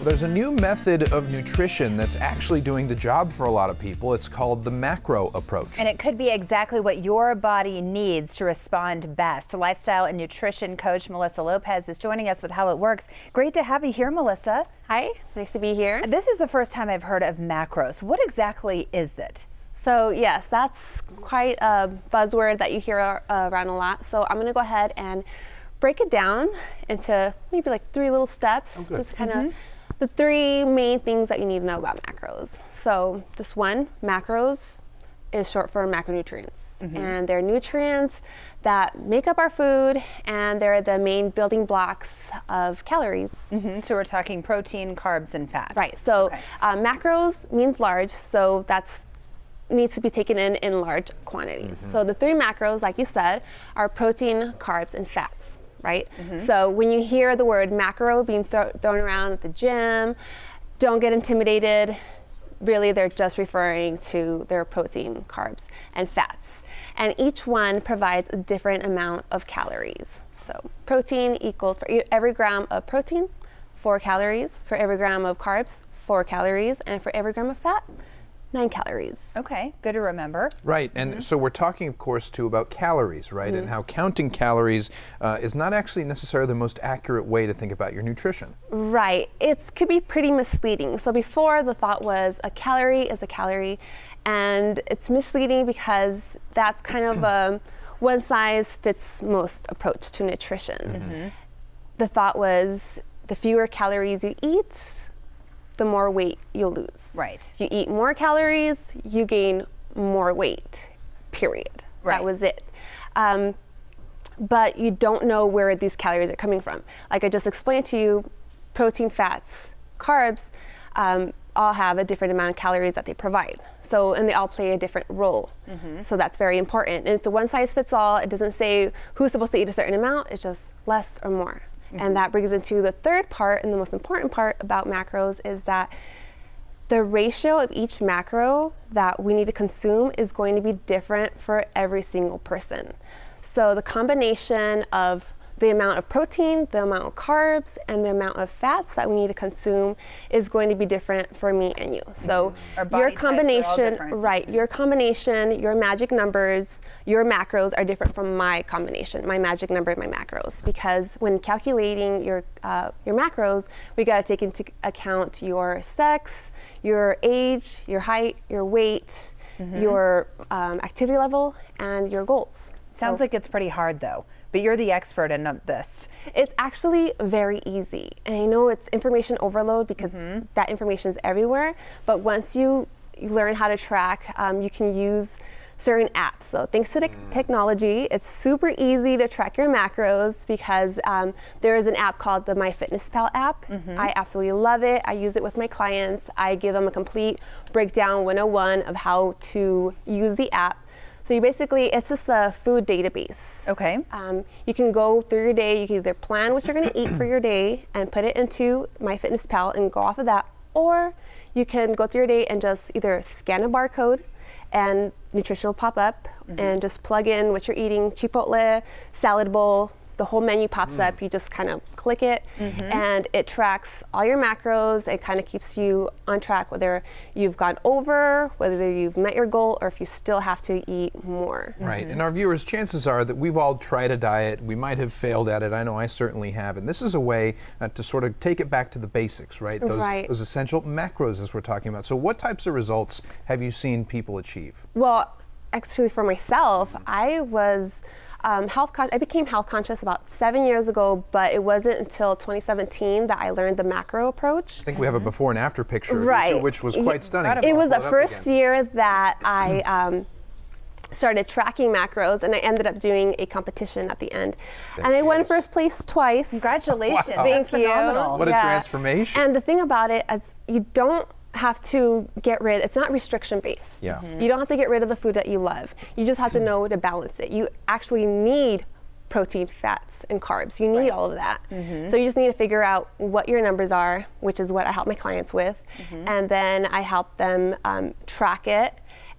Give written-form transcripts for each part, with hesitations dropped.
There's a new method of nutrition that's actually doing the job for a lot of people. It's called the macro approach. And it could be exactly what your body needs to respond best. Lifestyle and nutrition coach Melissa Lopez is joining us with how it works. Great to have you here, Melissa. Hi, nice to be here. This is the first time I've heard of macros. What exactly is it? So yes, that's quite a buzzword that you hear around a lot. So I'm going to go ahead and break it down into maybe like 3 little steps. Just kind of the 3 main things that you need to know about macros. So just one, macros is short for macronutrients. And they're nutrients that make up our food, and they're the main building blocks of calories. So we're talking protein, carbs, and fat. Right, so macros means large, so that's needs to be taken in large quantities. So the 3 macros, like you said, are protein, carbs, and fats, right? So when you hear the word macro being thrown around at the gym, don't get intimidated. Really, they're just referring to their protein, carbs, and fats. And each one provides a different amount of calories. So protein equals, for every gram of protein, 4 calories. For every gram of carbs, 4 calories. And for every gram of fat, 9 calories. Okay, good to remember. Right, and so we're talking, of course, too, about calories, right? And how counting calories is not actually necessarily the most accurate way to think about your nutrition. Right, it could be pretty misleading. So before, the thought was a calorie is a calorie, and it's misleading because that's kind of a one-size-fits-most approach to nutrition. The thought was the fewer calories you eat, the more weight you'll lose. Right. You eat more calories, you gain more weight, period. Right. That was it. But you don't know where these calories are coming from. Like I just explained to you, protein, fats, carbs all have a different amount of calories that they provide. So, and they all play a different role. So that's very important. And it's a one-size-fits-all. It doesn't say who's supposed to eat a certain amount. It's just less or more. And that brings into the third part, and the most important part about macros is that the ratio of each macro that we need to consume is going to be different for every single person. So the combination of the amount of protein, the amount of carbs, and the amount of fats that we need to consume is going to be different for me and you. So your combination, right, your combination, your magic numbers, your macros are different from my combination, my magic number and my macros. Because when calculating your macros, we got to take into account your sex, your age, your height, your weight, your activity level, and your goals. Sounds like it's pretty hard though. But you're the expert in this. It's actually very easy. And I know it's information overload because that information is everywhere. But once you learn how to track, you can use certain apps. So thanks to the technology, it's super easy to track your macros because there is an app called the MyFitnessPal app. I absolutely love it. I use it with my clients. I give them a complete breakdown 101 of how to use the app. So you basically, it's just a food database. Okay. You can go through your day, you can either plan what you're gonna eat for your day and put it into MyFitnessPal and go off of that, or you can go through your day and just either scan a barcode and nutrition will pop up and just plug in what you're eating, Chipotle, salad bowl, the whole menu pops up, you just kind of click it and it tracks all your macros. It kind of keeps you on track whether you've gone over, whether you've met your goal, or if you still have to eat more. Right, and our viewers, chances are that we've all tried a diet, we might have failed at it, I know I certainly have, and this is a way to sort of take it back to the basics, right? Those essential macros as we're talking about. So what types of results have you seen people achieve? Well, actually for myself, I was I became health conscious about 7 years ago, but it wasn't until 2017 that I learned the macro approach. I think we have a before and after picture of you two, which was quite stunning. It was the first year that I started tracking macros, and I ended up doing a competition at the end. And I won first place twice. Congratulations. Wow. Thank you. Phenomenal. What a transformation. And the thing about it is you don't have to get rid, it's not restriction based. Yeah. You don't have to get rid of the food that you love. You just have to know to balance it. You actually need protein, fats, and carbs. You need all of that. So you just need to figure out what your numbers are, which is what I help my clients with. And then I help them track it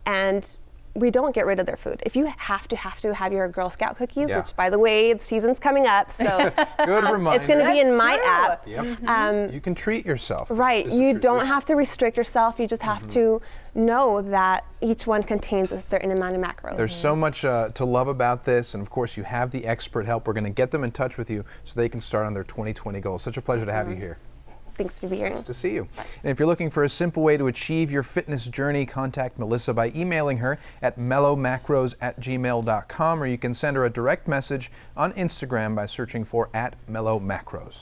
and we don't get rid of their food. If you have to have your Girl Scout cookies, Yeah. which by the way, the season's coming up, so Good reminder. it's going to be in my true. app. Yep. You can treat yourself. Right. is the You truth. don't There's- have to restrict yourself. You just have to know that each one contains a certain amount of macros. There's so much to love about this, and of course you have the expert help. We're going to get them in touch with you so they can start on their 2020 goals. Such a pleasure to have you here. Thanks for being here. Nice to see you. And if you're looking for a simple way to achieve your fitness journey, contact Melissa by emailing her at mellomacros@gmail.com, or you can send her a direct message on Instagram by searching for @MelLo Macros.